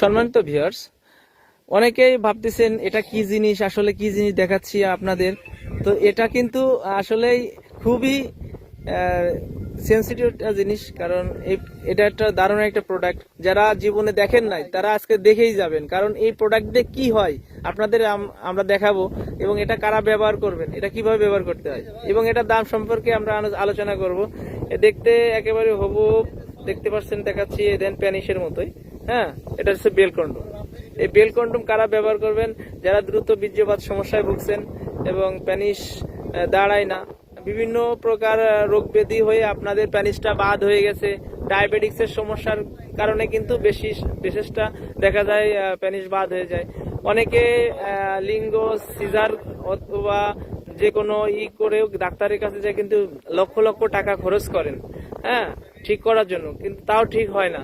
সম্মানিত ভিউয়ার্স, অনেকেই ভাবতেছেন এটা কি জিনিস, আসলে কি জিনিস দেখাচ্ছি আপনাদের। তো এটা কিন্তু আসলেই খুবই সেন্সিটিভ একটা জিনিস, কারণ এটা একটা দারুণ একটা প্রোডাক্ট। যারা জীবনে দেখেন নাই তারা আজকে দেখেই যাবেন, কারণ এই প্রোডাক্ট দিয়ে কি হয় আপনাদের আমরা দেখাবো, এবং এটা কারা ব্যবহার করবেন, এটা কিভাবে ব্যবহার করতে হয়, এবং এটার দাম সম্পর্কে আমরা আলোচনা করব। দেখতে একেবারে হুবহু দেখতে পাচ্ছেন, দেখাচ্ছি দেন প্যানিশের মতোই। হ্যাঁ, এটা হচ্ছে বেল কন্ডম। এই বেল কন্ডম কারা ব্যবহার করবেন? যারা দ্রুত বীর্যপাত সমস্যায় ভুগছেন এবং প্যানিস দাঁড়ায় না, বিভিন্ন প্রকার রোগ ব্যাধি হয়ে আপনাদের প্যানিসটা বাদ হয়ে গেছে, ডায়াবেটিক্সের সমস্যার কারণে কিন্তু বিশেষটা দেখা যায় প্যানিস বাদ হয়ে যায়। অনেকে লিঙ্গ সিজার অথবা যে কোনো করে ডাক্তারের কাছে যায়, কিন্তু লক্ষ লক্ষ টাকা খরচ করেন হ্যাঁ ঠিক করার জন্য, কিন্তু তাও ঠিক হয় না।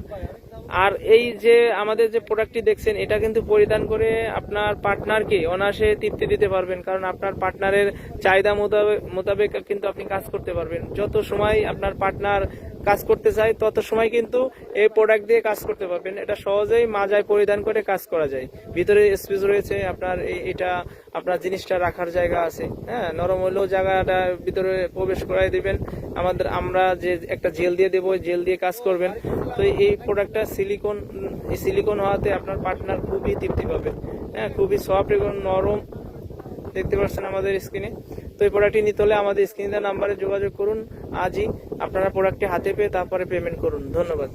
আর এই যে আমাদের যে প্রোডাক্টটি দেখছেন, এটা কিন্তু পরিধান করে আপনার পার্টনারকে অনায়াসে তৃপ্তি দিতে পারবেন, কারণ আপনার পার্টনারের চাহিদা মোতাবেক কিন্তু আপনি কাজ করতে পারবেন। যত সময় আপনার পার্টনার কাজ করতে চায় তত সময় কিন্তু এই প্রোডাক্ট দিয়ে কাজ করতে পারবেন। এটা সহজেই মাজায় পরিধান করে কাজ করা যায়। ভিতরে স্পেস রয়েছে আপনার, এটা আপনার জিনিসটা রাখার জায়গা আছে। হ্যাঁ, নরম হলেও জায়গাটা ভিতরে প্রবেশ করাই দিবেন। আমরা যে একটা জেল দিয়ে দেবো, জেল দিয়ে কাজ করবেন। তো এই প্রোডাক্টটা সিলিকন হওয়াতে আপনার পার্টনার খুবই তৃপ্তি পাবে। হ্যাঁ, খুবই সফট এবং নরম, দেখতে পাচ্ছেন আমাদের স্ক্রিনে। তো এই প্রোডাক্টটি নিতে হলে আমাদের স্ক্রিনে নাম্বারে যোগাযোগ করুন আজই। আপনারা প্রোডাক্টটি হাতে পেয়ে তারপরে পেমেন্ট করুন। ধন্যবাদ।